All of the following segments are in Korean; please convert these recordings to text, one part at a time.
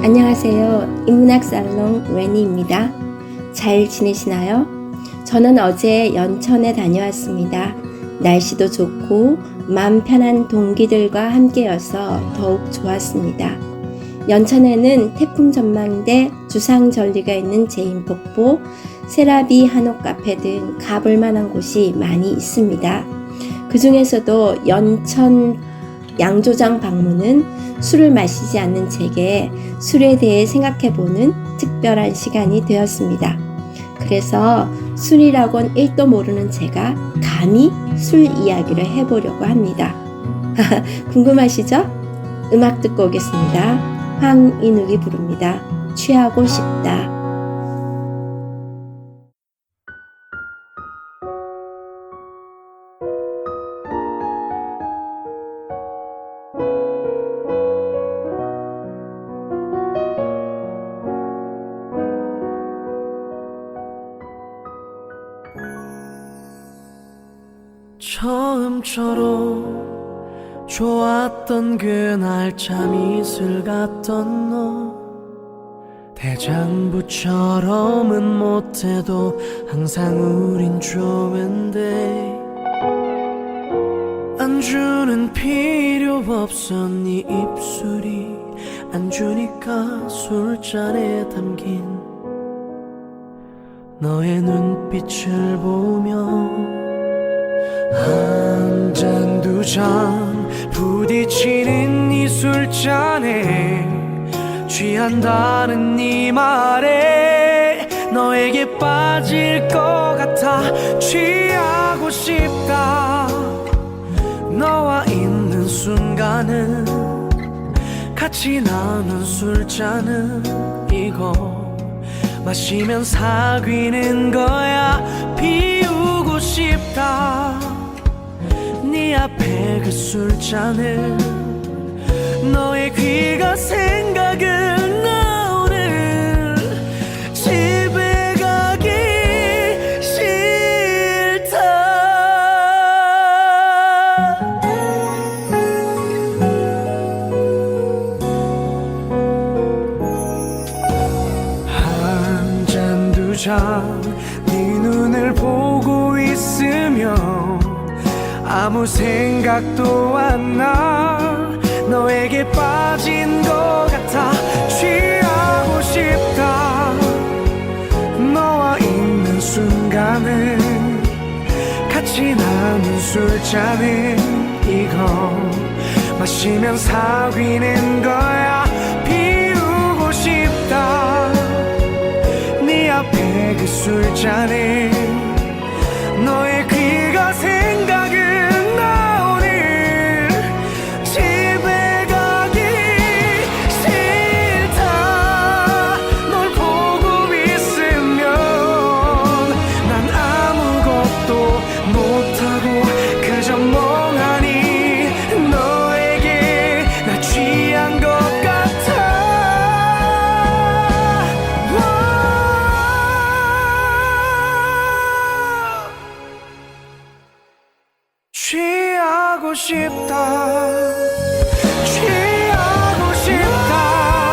안녕하세요. 인문학 살롱 웬니입니다. 잘 지내시나요? 저는 어제 연천에 다녀왔습니다. 날씨도 좋고 마음 편한 동기들과 함께여서 더욱 좋았습니다. 연천에는 태풍 전망대, 주상절리가 있는 제인폭포, 세라비 한옥 카페 등 가볼 만한 곳이 많이 있습니다. 그 중에서도 연천 양조장 방문은 술을 마시지 않는 제게 술에 대해 생각해보는 특별한 시간이 되었습니다. 그래서 술이라곤 1도 모르는 제가 감히 술 이야기를 해보려고 합니다. 궁금하시죠? 음악 듣고 오겠습니다. 황인욱이 부릅니다. 취하고 싶다. 처음처럼 좋았던 그날 참 이슬 같던 너, 대장부처럼은 못해도 항상 우린 좋은데 안주는 필요 없어. 네 입술이 안주니까 술잔에 담긴 너의 눈빛을 보며 한 잔 두 잔 부딪히는 이 술잔에 취한다는 네 말에 너에게 빠질 것 같아 취하고 싶다. 너와 있는 순간은 같이 나눈 술잔은 이거 마시면 사귀는 거야. 비우고 싶다. 네 앞에 그 술잔을 너의 귀가 생각은 나 오늘 집에 가기 싫다. 한 잔 두 잔 네 눈을 보고 있으면 아무 생각도 안 나. 너에게 빠진 것 같아 취하고 싶다. 너와 있는 순간은 같이 나눈 술잔은 이거 마시면 사귀는 거야. 비우고 싶다. 네 앞에 그 술잔에 너의 귀가 생각은 나 오늘 집에 가기 싫다. 널 보고 있으면 난 아무것도 못하고 그저 멍하니 너에게 나 취한 것 같아. 취하고 싶다. 취하고 싶다.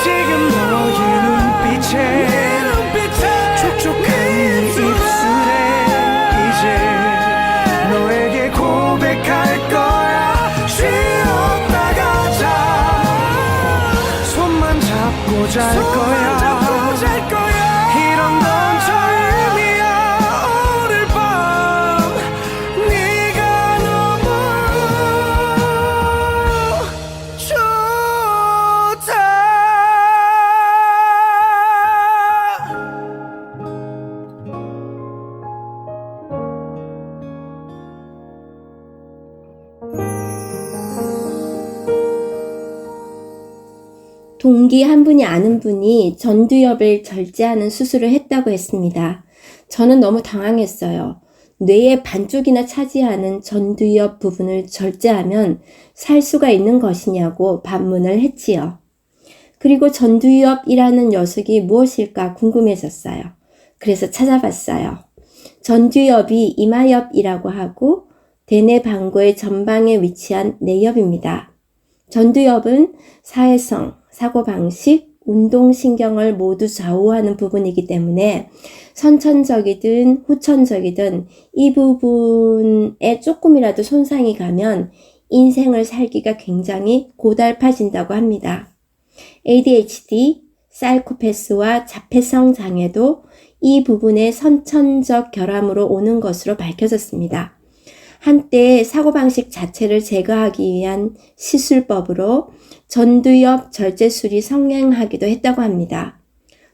지금 너의 눈빛에 촉촉한 네 입술에 이제 너에게 고백할 거야. 쉬었다 가자. 손만 잡고 잘 거야. 이런 건 처음이야. 오늘 밤 네가 너무 좋다. 동기 한 분이 아는 분이 전두엽을 절제하는 수술을 했다고 했습니다. 저는 너무 당황했어요. 뇌의 반쪽이나 차지하는 전두엽 부분을 절제하면 살 수가 있는 것이냐고 반문을 했지요. 그리고 전두엽이라는 녀석이 무엇일까 궁금해졌어요. 그래서 찾아봤어요. 전두엽이 이마엽이라고 하고 대뇌 방구의 전방에 위치한 내엽입니다. 전두엽은 사회성, 사고방식, 운동신경을 모두 좌우하는 부분이기 때문에 선천적이든 후천적이든 이 부분에 조금이라도 손상이 가면 인생을 살기가 굉장히 고달파진다고 합니다. ADHD, 사이코패스와 자폐성 장애도 이 부분의 선천적 결함으로 오는 것으로 밝혀졌습니다. 한때 사고방식 자체를 제거하기 위한 시술법으로 전두엽 절제술이 성행하기도 했다고 합니다.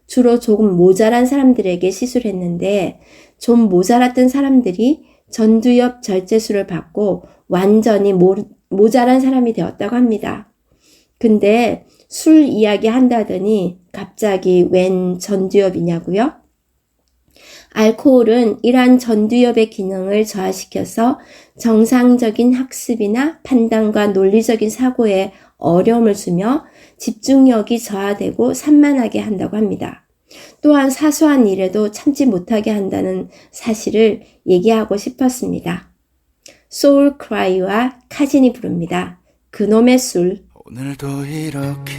주로 조금 모자란 사람들에게 시술했는데 좀 모자랐던 사람들이 전두엽 절제술을 받고 완전히 모자란 사람이 되었다고 합니다. 근데 술 이야기 한다더니 갑자기 웬 전두엽이냐고요? 알코올은 이러한 전두엽의 기능을 저하시켜서 정상적인 학습이나 판단과 논리적인 사고에 어려움을 주며 집중력이 저하되고 산만하게 한다고 합니다. 또한 사소한 일에도 참지 못하게 한다는 사실을 얘기하고 싶었습니다. 소울 크라이와 카진이 부릅니다. 그놈의 술. 오늘도 이렇게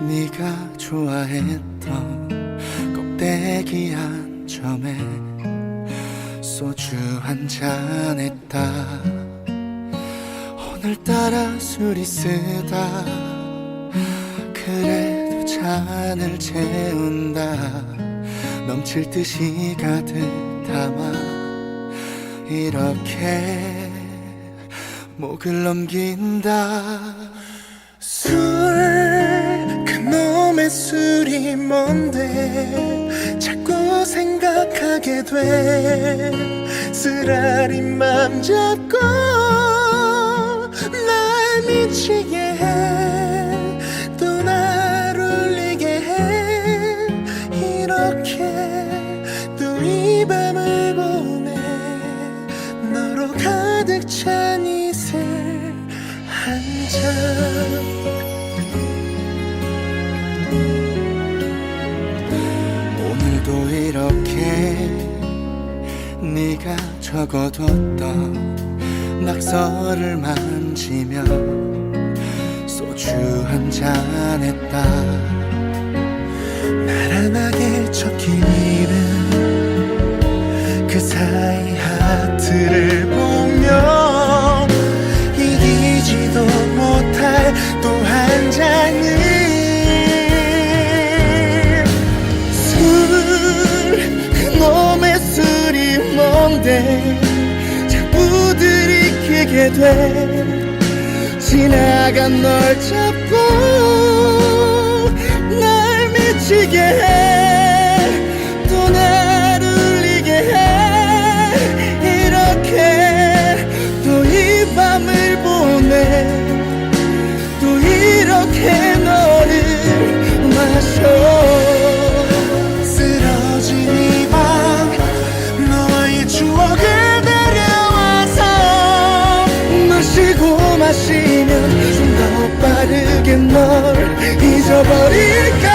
네가 좋아했던 꼭대기 한 점에 소주 한잔 했다. 오늘따라 술이 쓰다. 그래도 잔을 채운다. 넘칠 듯이 가득 담아 이렇게 목을 넘긴다. 술, 그놈의 술이 뭔데 자꾸 생각하게 돼. 쓰라린 맘 잡고 날 미치게 해. 또 날 울리게 해. 이렇게 또 이 밤을 보내. 너로 가득 찬 이슬 한 잔. 오늘도 이렇게 네가 적어뒀던 낙서를 만지며 소주 한잔 했다. 나란하게 적힌 이름 그 사이 하트를 보며 이기지도 못할 또 한 잔을. 그놈의 술이 뭔데 자꾸 들이키게 돼. 지나간 널 잡고 날 미치게 해. 또 날 울리게 해. 이렇게 또 이 밤을 보내. 또 이렇게 너를 마셔. 마시면 좀 더 빠르게 널 잊어버릴까.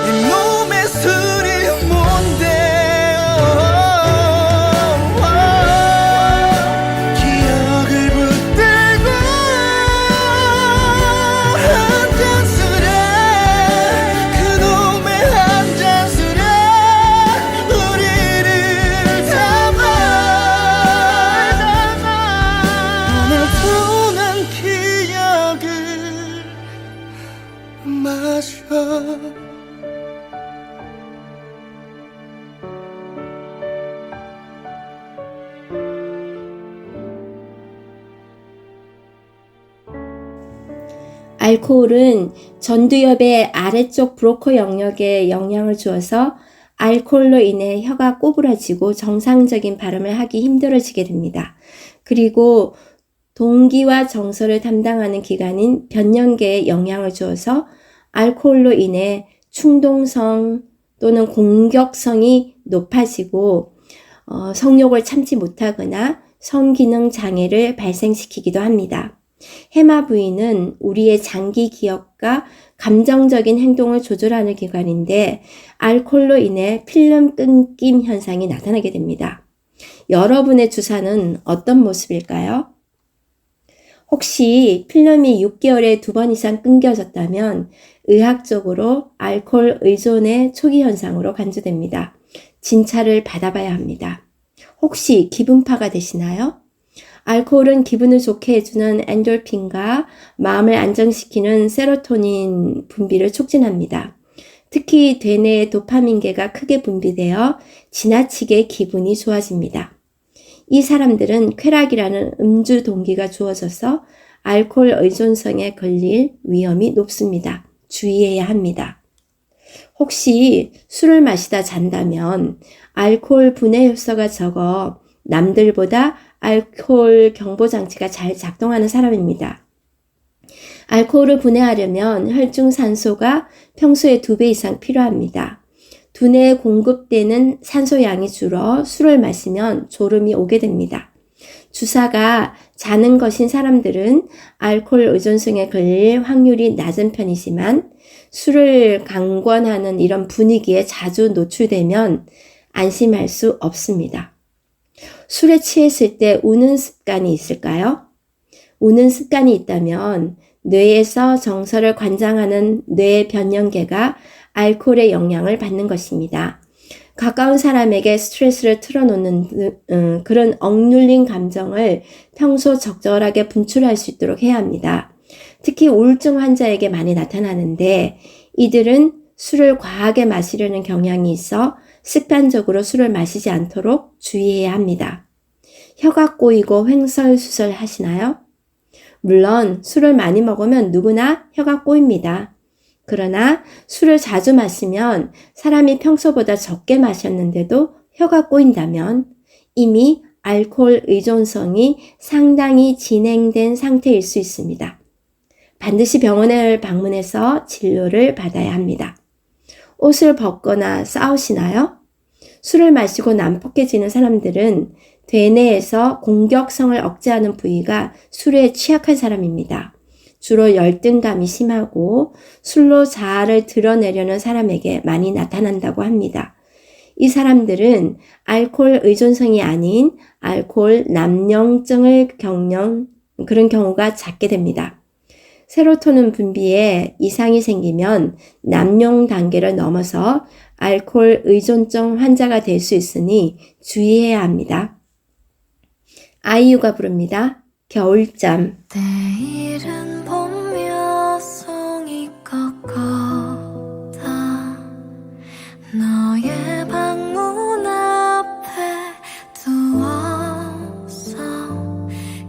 이놈의 술이 뭔데 알코올은 전두엽의 아래쪽 브로커 영역에 영향을 주어서 알코올로 인해 혀가 꼬부라지고 정상적인 발음을 하기 힘들어지게 됩니다. 그리고 동기와 정서를 담당하는 기관인 변연계에 영향을 주어서 알코올로 인해 충동성 또는 공격성이 높아지고 성욕을 참지 못하거나 성기능 장애를 발생시키기도 합니다. 해마 부위는 우리의 장기 기억과 감정적인 행동을 조절하는 기관인데 알코올로 인해 필름 끊김 현상이 나타나게 됩니다. 여러분의 주사는 어떤 모습일까요? 혹시 필름이 6개월에 2번 이상 끊겨졌다면 의학적으로 알코올 의존의 초기 현상으로 간주됩니다. 진찰을 받아봐야 합니다. 혹시 기분파가 되시나요? 알코올은 기분을 좋게 해주는 엔돌핀과 마음을 안정시키는 세로토닌 분비를 촉진합니다. 특히 대뇌의 도파민계가 크게 분비되어 지나치게 기분이 좋아집니다. 이 사람들은 쾌락이라는 음주 동기가 주어져서 알코올 의존성에 걸릴 위험이 높습니다. 주의해야 합니다. 혹시 술을 마시다 잔다면 알코올 분해 효소가 적어 남들보다 알코올 경보장치가 잘 작동하는 사람입니다. 알코올을 분해하려면 혈중 산소가 평소의 2배 이상 필요합니다. 두뇌에 공급되는 산소 양이 줄어 술을 마시면 졸음이 오게 됩니다. 주사가 자는 것인 사람들은 알코올 의존성에 걸릴 확률이 낮은 편이지만 술을 강권하는 이런 분위기에 자주 노출되면 안심할 수 없습니다. 술에 취했을 때 우는 습관이 있을까요? 우는 습관이 있다면 뇌에서 정서를 관장하는 뇌 변연계가 알코올의 영향을 받는 것입니다. 가까운 사람에게 스트레스를 틀어놓는 그런 억눌린 감정을 평소 적절하게 분출할 수 있도록 해야 합니다. 특히 우울증 환자에게 많이 나타나는데 이들은 술을 과하게 마시려는 경향이 있어 습관적으로 술을 마시지 않도록 주의해야 합니다. 혀가 꼬이고 횡설수설 하시나요? 물론 술을 많이 먹으면 누구나 혀가 꼬입니다. 그러나 술을 자주 마시면 사람이 평소보다 적게 마셨는데도 혀가 꼬인다면 이미 알코올 의존성이 상당히 진행된 상태일 수 있습니다. 반드시 병원을 방문해서 진료를 받아야 합니다. 옷을 벗거나 싸우시나요? 술을 마시고 난폭해지는 사람들은 대뇌에서 공격성을 억제하는 부위가 술에 취약한 사람입니다. 주로 열등감이 심하고 술로 자아를 드러내려는 사람에게 많이 나타난다고 합니다. 이 사람들은 알코올 의존성이 아닌 알코올 남용증을 겪는 그런 경우가 잦게 됩니다. 세로토닌 분비에 이상이 생기면 남용 단계를 넘어서 알코올 의존증 환자가 될 수 있으니 주의해야 합니다. 아이유가 부릅니다. 겨울잠. 내일은 봄 여송이 꺾었다 너의 방문 앞에 두어서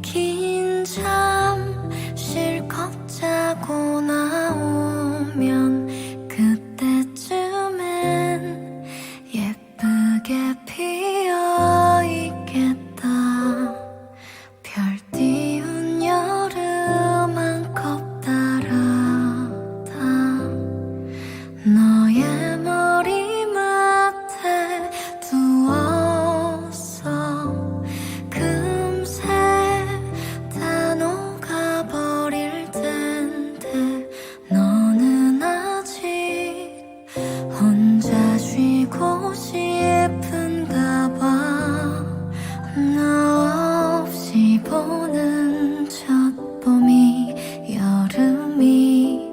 긴 잠 실컷 자고 나오면 그때쯤엔 예쁘게 피어있겠다 별 띄운 여름 한 컵 따라다 너의 머리맡에 두어서 금세 다 녹아버릴 텐데 너는 아직 혼자 쉬고 싶은가 봐 너 없이 보는 첫 봄이 여름이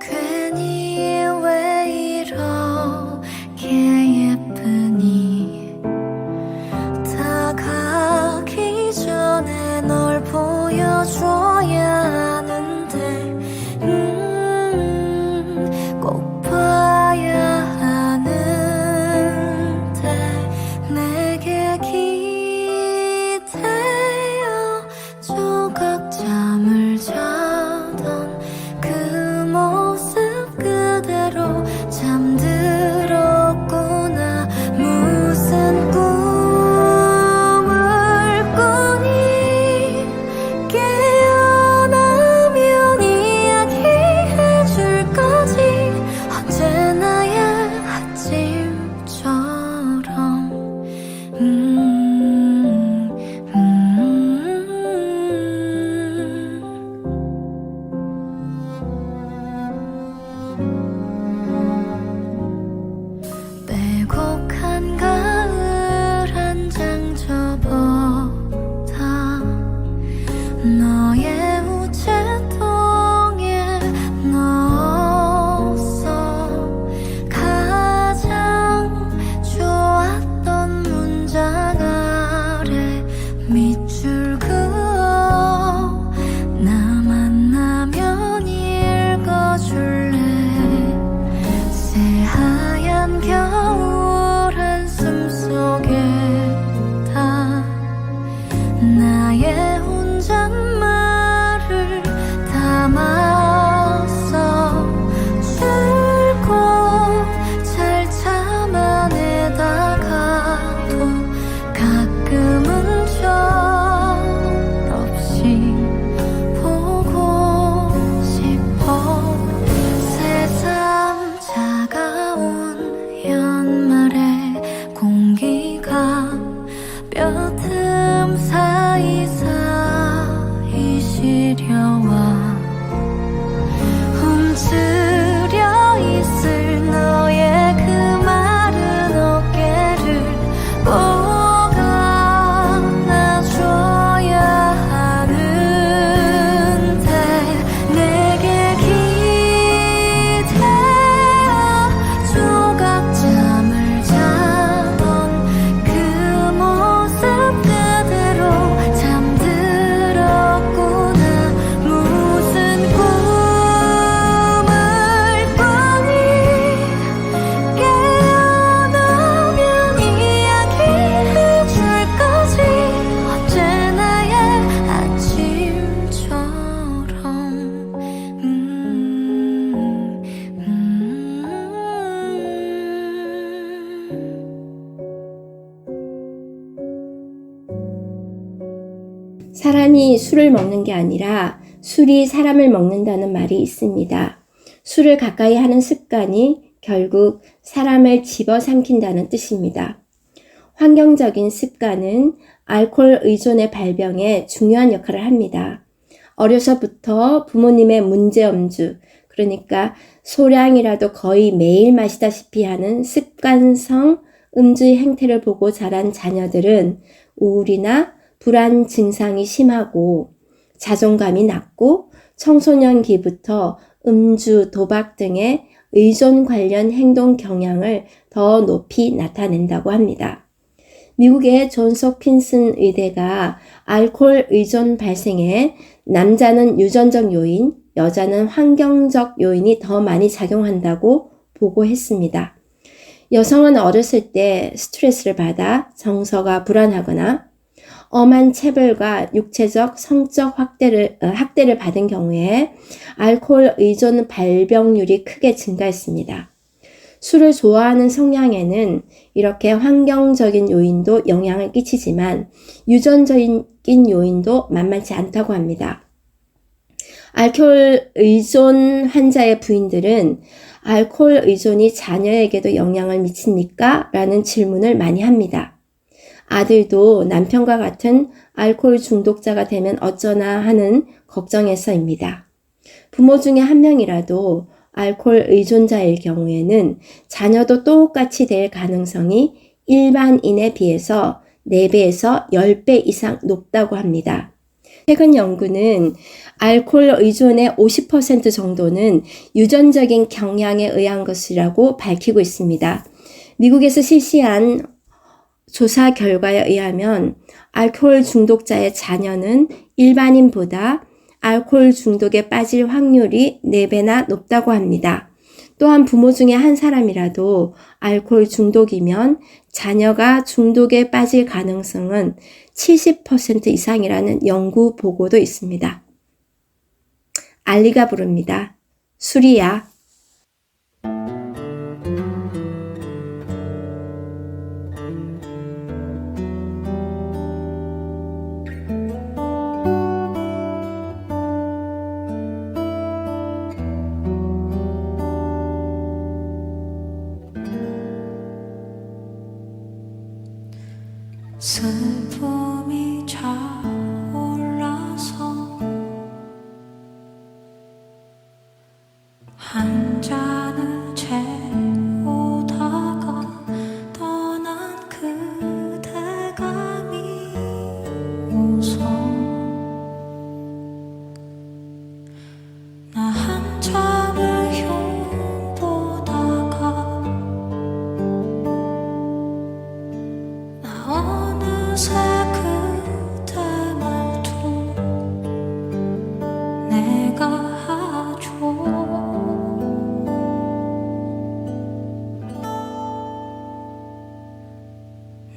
괜히 왜 이렇게 예쁘니 다가기 전에 널 보여줘야 하는데 꼭 봐야 하는데 빼곡한 가을 한 장 저보다 너의 우체통에 넣었어. 가장 좋았던 문장 아래 밑줄 그어 나 만나면 읽어줄래. 새하얀 겨울 한숨 속에 다 나의 혼잣말을 담았어. 줄곧 잘 참아내다가도 가끔은 철없이 보고 싶어. 새삼 차가운 연말의 공기가 뼈틈 사이사이 시려와. 움츠려 있을 너의 그 마른 어깨를 꼭 안아줘야 하는데 내게 기대어 조각잠을 자던 그 모습 그대로 잠들었구나. 무슨 꿈을 꾸니. 깨어나면 이야기해줄 거지. 언제나의 아침처럼. 사람이 술을 먹는 게 아니라 술이 사람을 먹는다는 말이 있습니다. 술을 가까이 하는 습관이 결국 사람을 집어삼킨다는 뜻입니다. 환경적인 습관은 알코올 의존의 발병에 중요한 역할을 합니다. 어려서부터 부모님의 문제음주, 그러니까 소량이라도 거의 매일 마시다시피 하는 습관성 음주의 행태를 보고 자란 자녀들은 우울이나 불안 증상이 심하고 자존감이 낮고 청소년기부터 음주, 도박 등의 의존 관련 행동 경향을 더 높이 나타낸다고 합니다. 미국의 존스 홉킨슨 의대가 알코올 의존 발생에 남자는 유전적 요인, 여자는 환경적 요인이 더 많이 작용한다고 보고했습니다. 여성은 어렸을 때 스트레스를 받아 정서가 불안하거나 엄한 체벌과 육체적, 성적 학대를 받은 경우에 알코올 의존 발병률이 크게 증가했습니다. 술을 좋아하는 성향에는 이렇게 환경적인 요인도 영향을 끼치지만 유전적인 요인도 만만치 않다고 합니다. 알코올 의존 환자의 부인들은 알코올 의존이 자녀에게도 영향을 미칩니까? 라는 질문을 많이 합니다. 아들도 남편과 같은 알코올 중독자가 되면 어쩌나 하는 걱정에서입니다. 부모 중에 한 명이라도 알코올 의존자일 경우에는 자녀도 똑같이 될 가능성이 일반인에 비해서 4배에서 10배 이상 높다고 합니다. 최근 연구는 알코올 의존의 50% 정도는 유전적인 경향에 의한 것이라고 밝히고 있습니다. 미국에서 실시한 조사 결과에 의하면 알코올 중독자의 자녀는 일반인보다 알코올 중독에 빠질 확률이 4배나 높다고 합니다. 또한 부모 중에 한 사람이라도 알코올 중독이면 자녀가 중독에 빠질 가능성은 70% 이상이라는 연구 보고도 있습니다. 알리가 부릅니다. 술이야. 슬픔이 차올라서 한 잔을 채우다가 어느새 그대 말투 내가 하죠.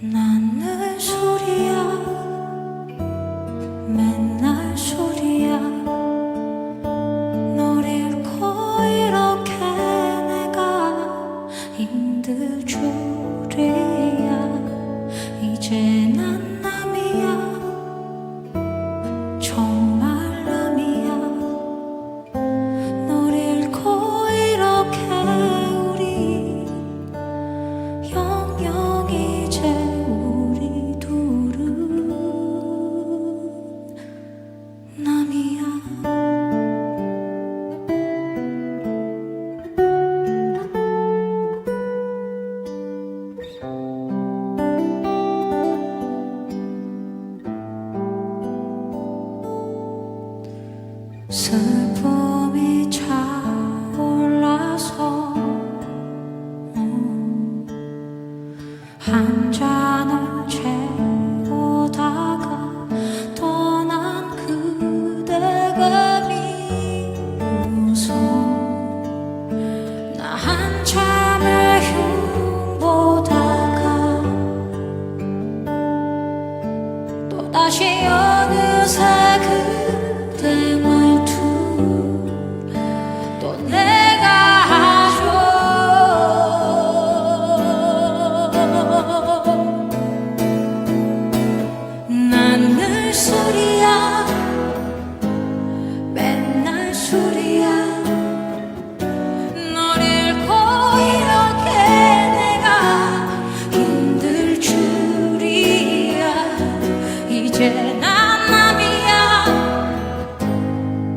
난 늘 술이야, 맨날 술이야. 널 잃고 이렇게 내가 힘들 줄이야. 이제 난 남이야, 정말 남이야. 널 잃고 이렇게 우리 영영 이제 우리 둘은 남이야. 슬픔이 차올라서 한 잔을 채우다가 떠난 그대가 미워서 나 한참을 흉보다가 또다시 어느새 그대 말투 또 내가 하죠. 난 늘 술이야, 맨날 술이야. 널 잃고 이렇게 내가 힘들 줄이야. 이제 난 남이야,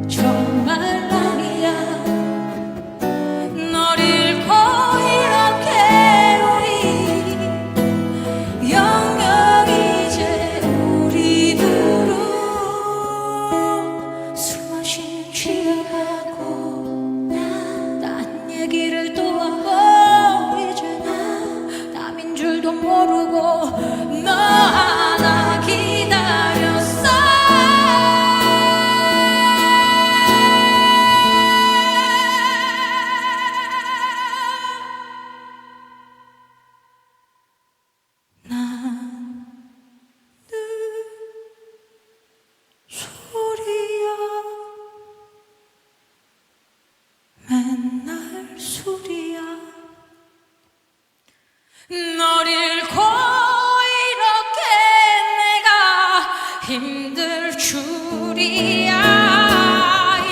정말 남이야. 널 잃고 이렇게 우리 영영 이제 우리 둘은 술 마시면 취해가고 딴 얘기를 또 하고 이제 나 남인 줄도 모르고 너 하나 기다렸어. 난 늘 술이야, 맨날 술이야. 널 잃고 이렇게 내가 힘들 줄이야.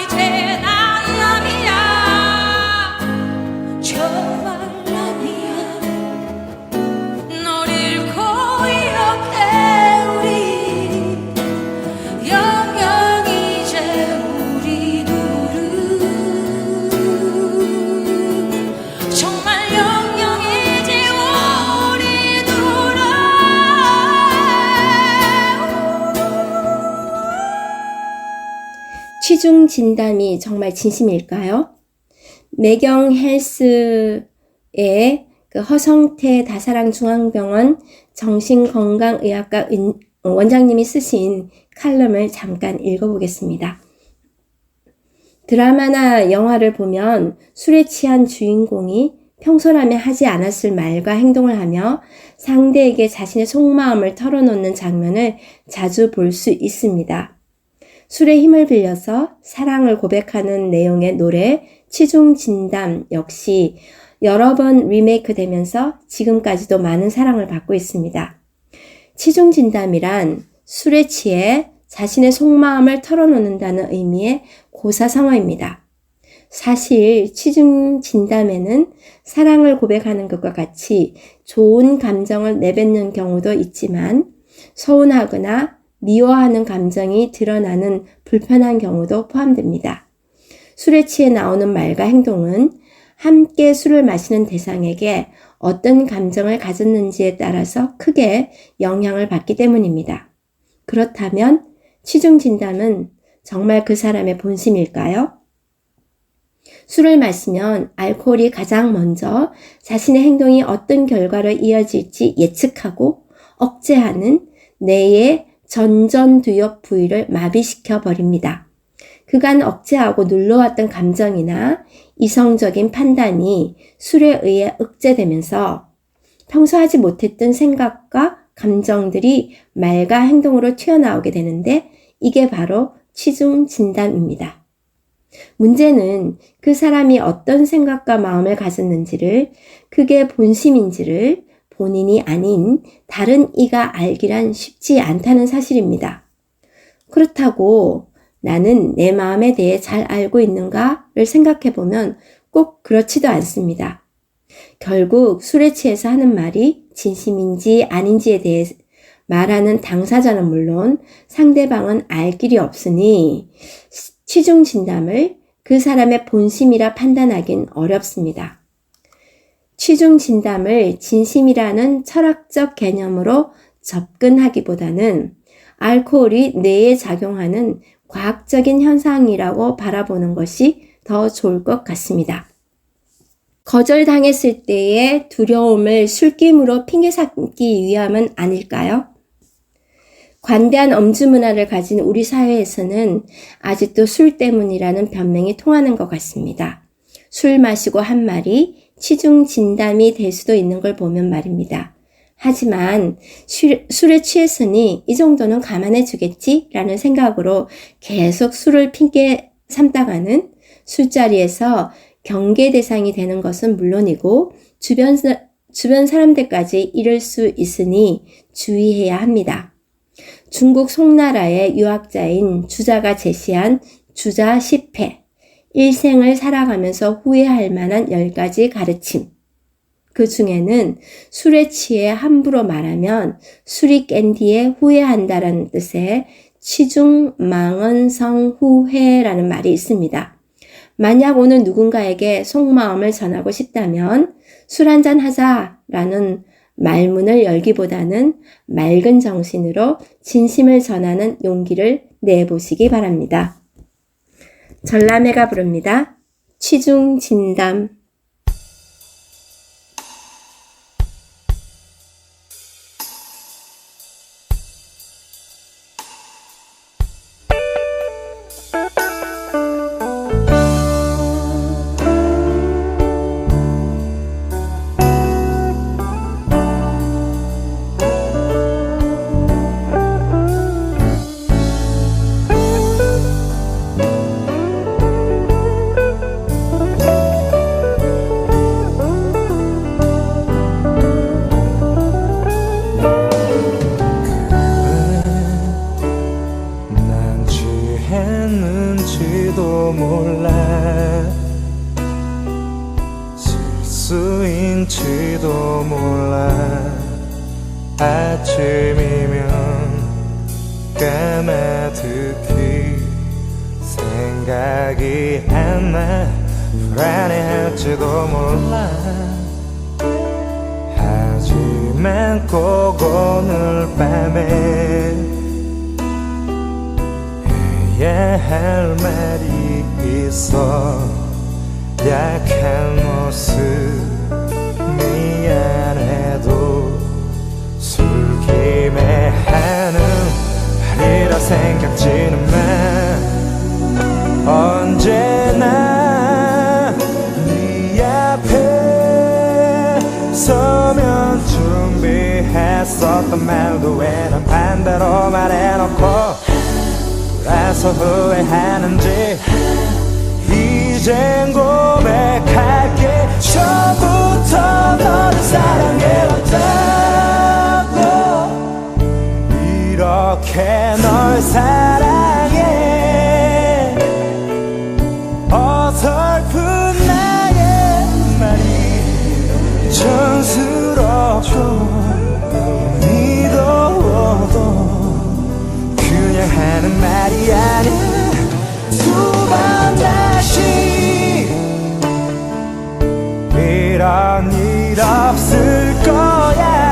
이제 난 남이야, 정말 남이야. 널 잃고 이렇게 우리 영영 이제 우리 둘은 정말 영영 이제 우리 둘은 취중 진담이 정말 진심일까요? 매경 헬스의 그 허성태 다사랑중앙병원 정신건강의학과 원장님이 쓰신 칼럼을 잠깐 읽어보겠습니다. 드라마나 영화를 보면 술에 취한 주인공이 평소라면 하지 않았을 말과 행동을 하며 상대에게 자신의 속마음을 털어놓는 장면을 자주 볼 수 있습니다. 술의 힘을 빌려서 사랑을 고백하는 내용의 노래 취중진담 역시 여러 번 리메이크 되면서 지금까지도 많은 사랑을 받고 있습니다. 취중진담이란 술에 취해 자신의 속마음을 털어놓는다는 의미의 고사성어입니다. 사실 취중진담에는 사랑을 고백하는 것과 같이 좋은 감정을 내뱉는 경우도 있지만 서운하거나 미워하는 감정이 드러나는 불편한 경우도 포함됩니다. 술에 취해 나오는 말과 행동은 함께 술을 마시는 대상에게 어떤 감정을 가졌는지에 따라서 크게 영향을 받기 때문입니다. 그렇다면 취중진담은 정말 그 사람의 본심일까요? 술을 마시면 알코올이 가장 먼저 자신의 행동이 어떤 결과로 이어질지 예측하고 억제하는 뇌의 전전두엽 부위를 마비시켜 버립니다. 그간 억제하고 눌러왔던 감정이나 이성적인 판단이 술에 의해 억제되면서 평소 하지 못했던 생각과 감정들이 말과 행동으로 튀어나오게 되는데 이게 바로 취중 진담입니다. 문제는 그 사람이 어떤 생각과 마음을 가졌는지를, 그게 본심인지를 본인이 아닌 다른 이가 알기란 쉽지 않다는 사실입니다. 그렇다고 나는 내 마음에 대해 잘 알고 있는가를 생각해 보면 꼭 그렇지도 않습니다. 결국 술에 취해서 하는 말이 진심인지 아닌지에 대해 말하는 당사자는 물론 상대방은 알 길이 없으니 취중 진담을 그 사람의 본심이라 판단하긴 어렵습니다. 취중 진담을 진심이라는 철학적 개념으로 접근하기보다는 알코올이 뇌에 작용하는 과학적인 현상이라고 바라보는 것이 더 좋을 것 같습니다. 거절당했을 때의 두려움을 술김으로 핑계 삼기 위함은 아닐까요? 관대한 엄주 문화를 가진 우리 사회에서는 아직도 술 때문이라는 변명이 통하는 것 같습니다. 술 마시고 한 말이 취중 진담이 될 수도 있는 걸 보면 말입니다. 하지만 술에 취했으니 이 정도는 감안해 주겠지라는 생각으로 계속 술을 핑계 삼다가는 술자리에서 경계 대상이 되는 것은 물론이고 주변 사람들까지 이를 수 있으니 주의해야 합니다. 중국 송나라의 유학자인 주자가 제시한 주자 10회, 일생을 살아가면서 후회할 만한 10가지 가르침. 그 중에는 술에 취해 함부로 말하면 술이 깬 뒤에 후회한다라는 뜻의 취중망언성후회라는 말이 있습니다. 만약 오늘 누군가에게 속마음을 전하고 싶다면 술 한잔 하자라는 말문을 열기보다는 맑은 정신으로 진심을 전하는 용기를 내보시기 바랍니다. 전람회가 부릅니다. 취중진담. 했는지도 몰라 실수인지도 몰라 아침이면 까마득히 생각이 안 나 불안해할지도 몰라 하지만 꼭 오늘 밤에 해야 할 말이 있어 약한 모습 미안해도 술김에 하는 말이라 생각지는 마 언제나 네 앞에 서면 준비했었던 말도 왜 난 반대로 말해놓고 라서 후회하는지 이젠 고백할게 처음부터 너를 사랑해왔다고 이렇게 널 사랑해 어설픈 나의 말이 촌스럽고 미워도 그냥 하는 말이 아니야 두 번 다시 이런 일 없을 거야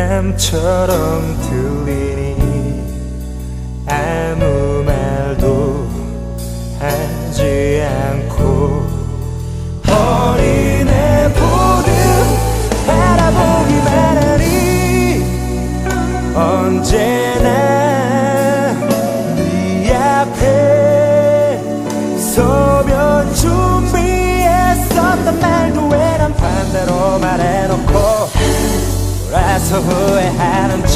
바람처럼 들리니 아무 말도 하지 않고 어린애 보듯 바라보기만 하니 언제나 네 앞에 서면 준비했었던 말도 왜 난 반대로 말해놓고 돌아서 후회하는지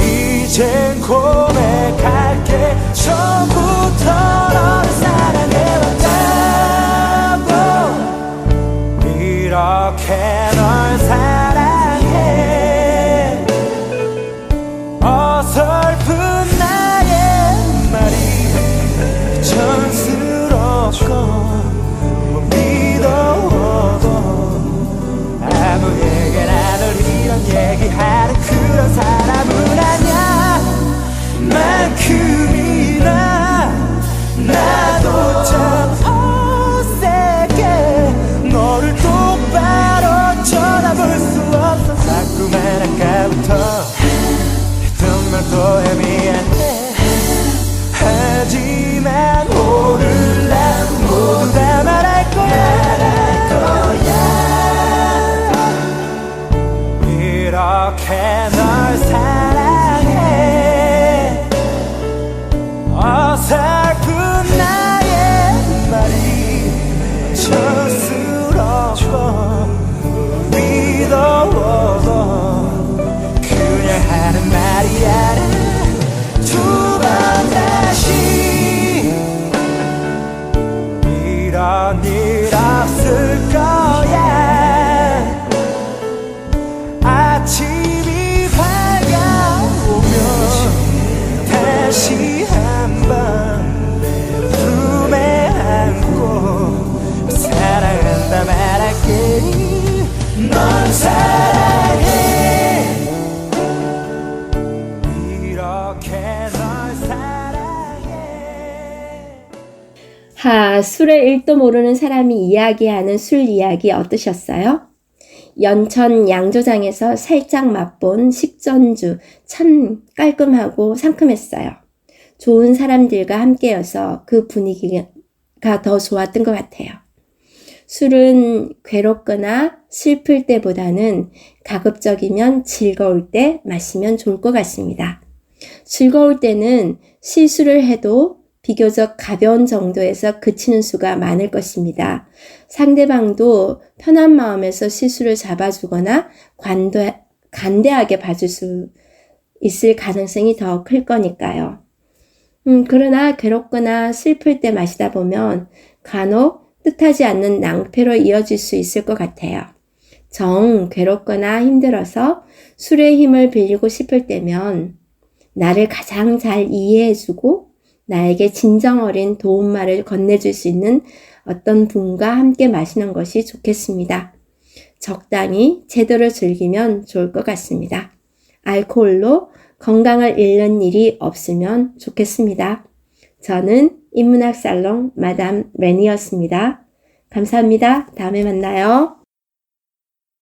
이젠 고백할게 처음부터 너를 사랑해왔다고 이렇게 널 사랑해 어설픈 나의 말이 촌스럽고 못 믿어도 아무에게나 널 이런 얘기하는 그런 사람은 아냐 만큼이나 나도 참 어색해 너를 똑바로 쳐다볼 수 없어 자꾸만 아까부터 했던 말도 애매한데 하지만 오늘 난 모두 다 말할 거야 이렇게 널 사랑해 어설픈 나의 말이 촌스럽고 믿어도 그냥 하는 말이 아니야 두 번 다시 이런 일 없을 거야 아침이 밝아오면 다시 한번 내 품에 안고 사랑한다 말할게 넌 사랑해 이렇게 널 사랑해 술의 일도 모르는 사람이 이야기하는 술 이야기 어떠셨어요? 연천 양조장에서 살짝 맛본 식전주 참 깔끔하고 상큼했어요. 좋은 사람들과 함께여서 그 분위기가 더 좋았던 것 같아요. 술은 괴롭거나 슬플 때보다는 가급적이면 즐거울 때 마시면 좋을 것 같습니다. 즐거울 때는 실수를 해도 비교적 가벼운 정도에서 그치는 수가 많을 것입니다. 상대방도 편한 마음에서 실수를 잡아주거나 간대하게 봐줄 수 있을 가능성이 더 클 거니까요. 그러나 괴롭거나 슬플 때 마시다 보면 간혹 뜻하지 않는 낭패로 이어질 수 있을 것 같아요. 정 괴롭거나 힘들어서 술의 힘을 빌리고 싶을 때면 나를 가장 잘 이해해주고 나에게 진정 어린 도움말을 건네줄 수 있는 어떤 분과 함께 마시는 것이 좋겠습니다. 적당히 제대로 즐기면 좋을 것 같습니다. 알코올로 건강을 잃는 일이 없으면 좋겠습니다. 저는 인문학 살롱 마담 레니였습니다. 감사합니다. 다음에 만나요.